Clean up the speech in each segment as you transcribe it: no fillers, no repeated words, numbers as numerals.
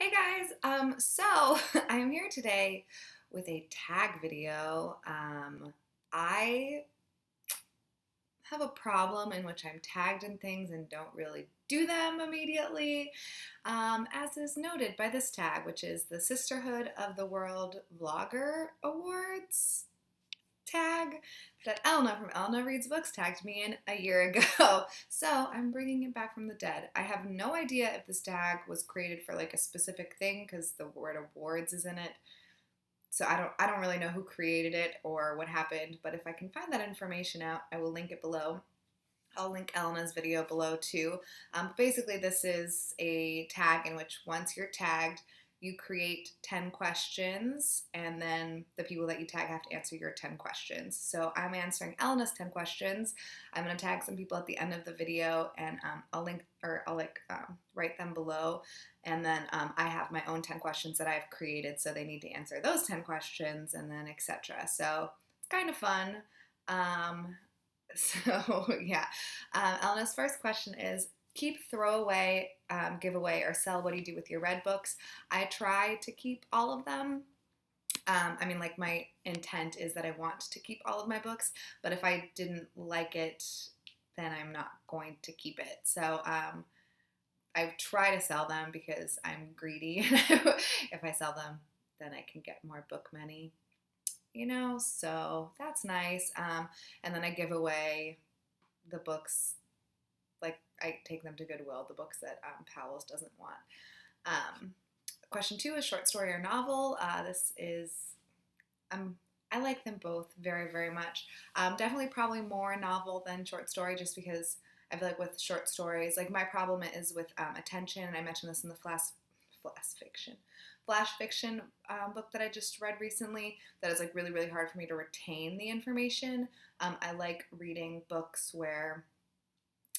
Hey guys, so I'm here today with a tag video. I have a problem in which I'm tagged in things and don't really do them immediately, as is noted by this tag, which is the Sisterhood of the World Vlogger Awards tag that Elna from Elna Reads Books tagged me in a year ago. So I'm bringing it back from the dead. I have no idea if this tag was created for like a specific thing because the word awards is in it. So I don't really know who created it or what happened, but if I can find that information out, I will link it below. I'll link Elena's video below too. But basically, this is a tag in which once you're tagged, you create 10 questions, and then the people that you tag have to answer your 10 questions. So I'm answering Elena's 10 questions. I'm going to tag some people at the end of the video, and I'll link or I'll write them below. And then I have my own 10 questions that I've created, so they need to answer those 10 questions, and then etc. So it's kind of fun. So yeah, Elena's first question is keep, throw away, giveaway, or sell. What do you do with your read books? I try to keep all of them. Like my intent is that I want to keep all of my books, but if I didn't like it, then I'm not going to keep it. So I try to sell them because I'm greedy. If I sell them, then I can get more book money. So that's nice. And then I give away the books, like I take them to Goodwill, the books that Powell's doesn't want. Question 2 is short story or novel. This is, I like them both very, very much. Definitely probably more novel than short story just because I feel like with short stories, like my problem is with attention, and I mentioned this in the flash fiction book that I just read recently, that is like really, really hard for me to retain the information. I like reading books where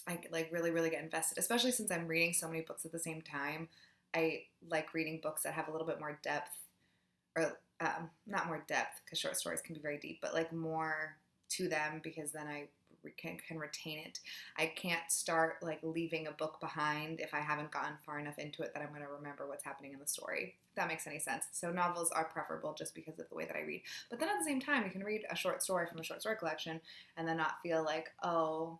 I like really, really get invested, especially since I'm reading so many books at the same time. I like reading books that have a little bit more depth, or not more depth because short stories can be very deep, but like more to them because then I can retain it. I can't start like leaving a book behind if I haven't gotten far enough into it that I'm going to remember what's happening in the story, if that makes any sense. So novels are preferable just because of the way that I read. But then at the same time, you can read a short story from a short story collection and then not feel like, oh,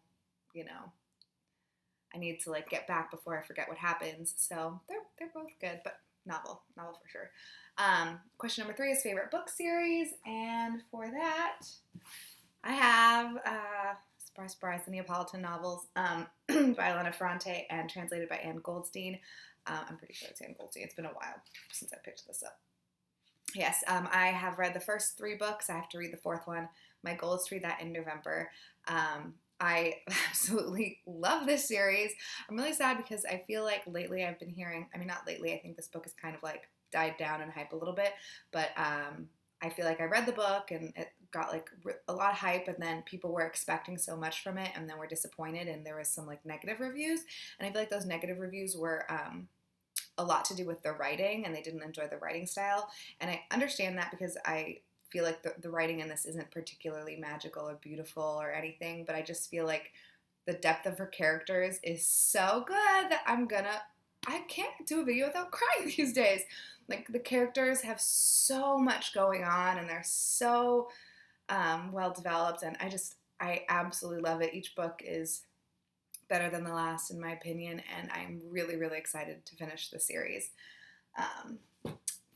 I need to like get back before I forget what happens. So they're both good, but novel for sure. Question number 3 is favorite book series, and for that, I have surprise, surprise, the Neapolitan novels by Elena Ferrante and translated by Anne Goldstein. I'm pretty sure it's Anne Goldstein. It's been a while since I picked this up. Yes, I have read the first 3 books. I have to read the 4th one. My goal is to read that in November. I absolutely love this series. I'm really sad because I feel like lately I've been hearing, not lately, I think this book has kind of like died down in hype a little bit, but I feel like I read the book and it got like a lot of hype, and then people were expecting so much from it and then were disappointed, and there was some like negative reviews, and I feel like those negative reviews were a lot to do with the writing, and they didn't enjoy the writing style, and I understand that because I feel like the writing in this isn't particularly magical or beautiful or anything, but I just feel like the depth of her characters is so good that I can't do a video without crying these days. Like, the characters have so much going on, and they're so well developed, and I absolutely love it. Each book is better than the last, in my opinion, and I'm really, really excited to finish the series.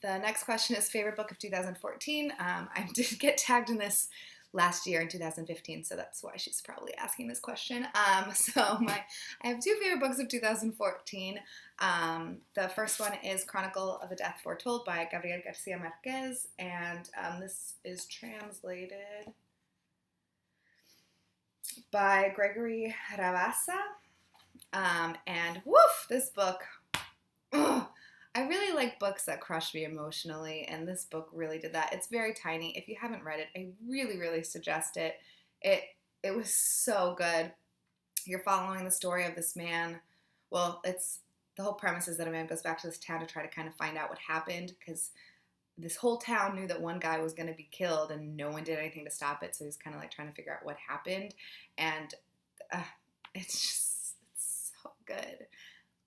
The next question is favorite book of 2014. I did get tagged in this last year in 2015, so that's why she's probably asking this question. I have 2 favorite books of 2014. The first one is Chronicle of a Death Foretold by Gabriel Garcia Marquez, and this is translated by Gregory Rabassa. And woof, this book, ugh, I really like books that crush me emotionally, and this book really did that. It's very tiny. If you haven't read it, I really, really suggest it. It was so good. You're following the story of this man. Well, the whole premise is that a man goes back to this town to try to kind of find out what happened, because this whole town knew that one guy was going to be killed, and no one did anything to stop it, so he's kind of like trying to figure out what happened, and it's so good.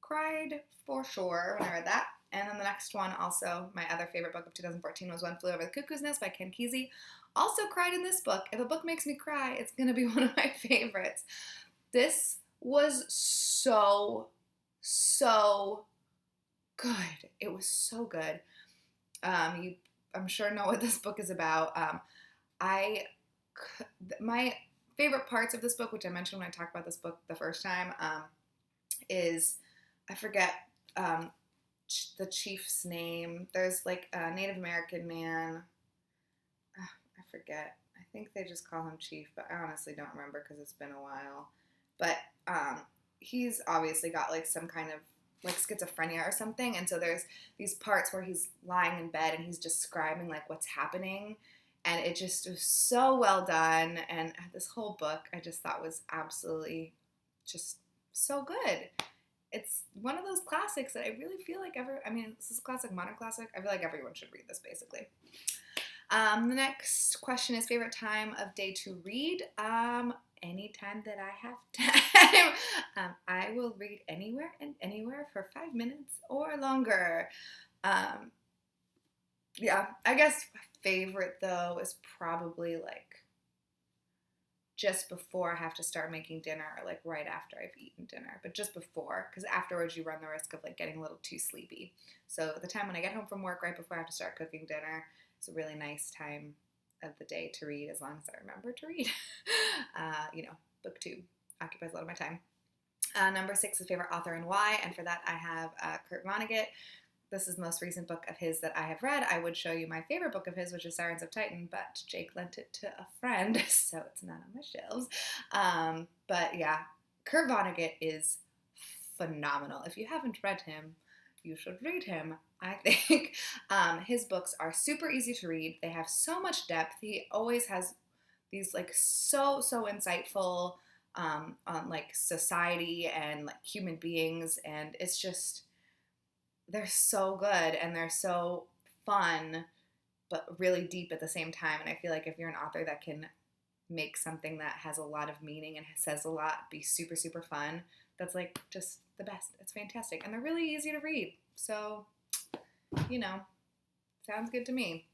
Cried for sure when I read that. And then the next one, also my other favorite book of 2014, was One Flew Over the Cuckoo's Nest by Ken Kesey. Also cried in this book. If a book makes me cry, it's going to be one of my favorites. This was so good. It was so good. You, I'm sure, know what this book is about. My favorite parts of this book, which I mentioned when I talked about this book the first time, is, I forget the chief's name. There's like a Native American man. I forget. I think they just call him Chief, but I honestly don't remember because it's been a while. But he's obviously got like some kind of like schizophrenia or something, and so there's these parts where he's lying in bed and he's describing like what's happening, and it just was so well done. And this whole book I just thought was absolutely just so good. It's one of those classics that I really feel like this is a classic, modern classic. I feel like everyone should read this, basically. The next question is favorite time of day to read. Anytime that I have time. I will read anywhere and anywhere for 5 minutes or longer. Yeah, I guess my favorite, though, is probably like just before I have to start making dinner, or like right after I've eaten dinner, but just before, because afterwards you run the risk of like getting a little too sleepy. So the time when I get home from work right before I have to start cooking dinner is a really nice time of the day to read, as long as I remember to read. Booktube occupies a lot of my time. Number 6 is favorite author and why, and for that I have Kurt Vonnegut. This is the most recent book of his that I have read. I would show you my favorite book of his, which is Sirens of Titan, but Jake lent it to a friend, so it's not on my shelves. But yeah, Kurt Vonnegut is phenomenal. If you haven't read him, you should read him, I think. His books are super easy to read. They have so much depth. He always has these like so insightful on like society and like human beings, and it's just, they're so good and they're so fun, but really deep at the same time. And I feel like if you're an author that can make something that has a lot of meaning and says a lot be super fun, that's like just the best. It's fantastic. And they're really easy to read. So, sounds good to me.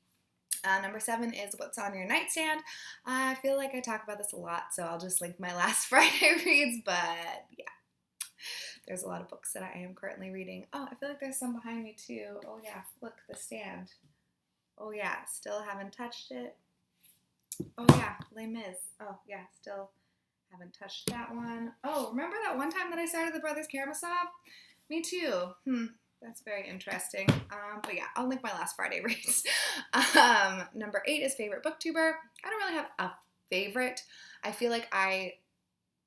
Number 7 is What's on Your Nightstand. I feel like I talk about this a lot, so I'll just link my last Friday reads, but yeah. There's a lot of books that I am currently reading. Oh, I feel like there's some behind me too. Oh yeah, look, the stand. Oh yeah, still haven't touched it. Oh yeah, Les Mis. Oh yeah, still haven't touched that one. Oh, remember that one time that I started the Brothers Karamazov? Me too. That's very interesting. But yeah, I'll link my last Friday reads. Number 8 is favorite booktuber. I don't really have a favorite. I feel like I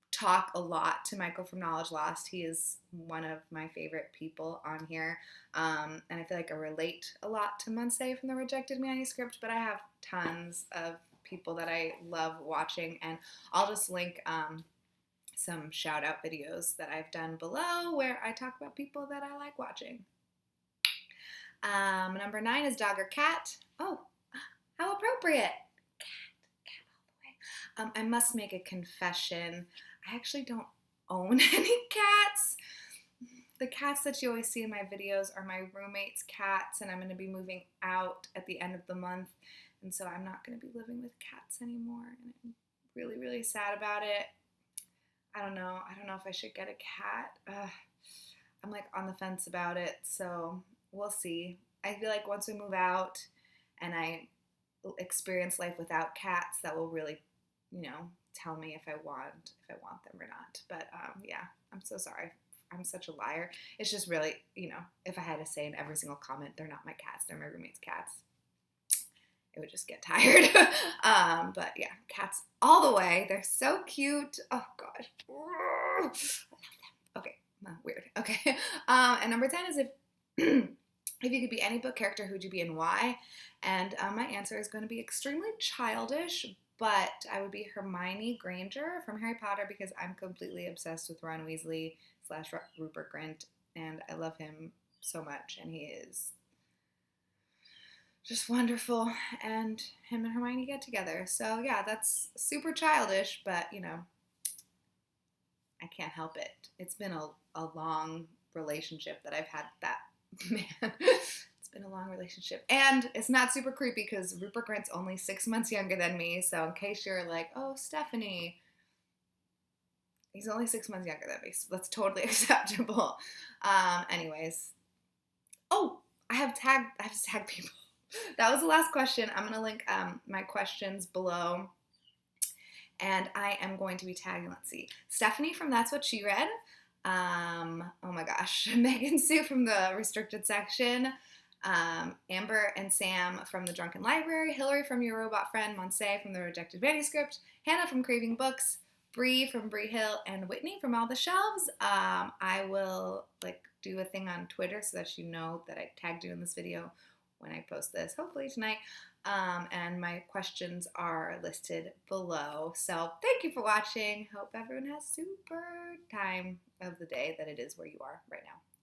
talk a lot to Michael from Knowledge Lost. He is one of my favorite people on here. And I feel like I relate a lot to Munsey from the Rejected Manuscript, but I have tons of people that I love watching, and I'll just link some shout out videos that I've done below where I talk about people that I like watching. Number 9 is Dog or Cat. Oh, how appropriate. Cat all the way. I must make a confession. I actually don't own any cats. The cats that you always see in my videos are my roommate's cats, and I'm going to be moving out at the end of the month, and so I'm not going to be living with cats anymore, and I'm really sad about it. I don't know if I should get a cat. I'm like on the fence about it, so we'll see. I feel like once we move out and I experience life without cats, that will really, tell me if I want them or not. But yeah, I'm so sorry. I'm such a liar. It's just really, if I had to say in every single comment, they're not my cats, they're my roommate's cats, it would just get tired. But yeah, cats all the way. They're so cute. Oh gosh. I love them. Okay, weird. Okay. And number 10 is if you could be any book character, who'd you be and why? And my answer is going to be extremely childish, but I would be Hermione Granger from Harry Potter, because I'm completely obsessed with Ron Weasley / Rupert Grint, and I love him so much, and he is just wonderful, and him and Hermione get together. So yeah, that's super childish, but I can't help it. It's been a long relationship that I've had that Man, it's been a long relationship. And it's not super creepy because Rupert Grint's only 6 months younger than me. So in case you're like, oh, Stephanie, he's only 6 months younger than me. So that's totally acceptable. Anyways. Oh, I have to tag people. That was the last question. I'm going to link my questions below. And I am going to be tagging, let's see, Stephanie from That's What She Read. Oh my gosh, Megan Sue from the restricted section, Amber and Sam from the Drunken Library, Hillary from Your Robot Friend, Monse from the Rejected Manuscript, Hannah from Craving Books, Bree from Bree Hill, and Whitney from All the Shelves. I will do a thing on Twitter so that you know that I tagged you in this video when I post this, hopefully tonight. And my questions are listed below. So thank you for watching. Hope everyone has super time of the day that it is where you are right now.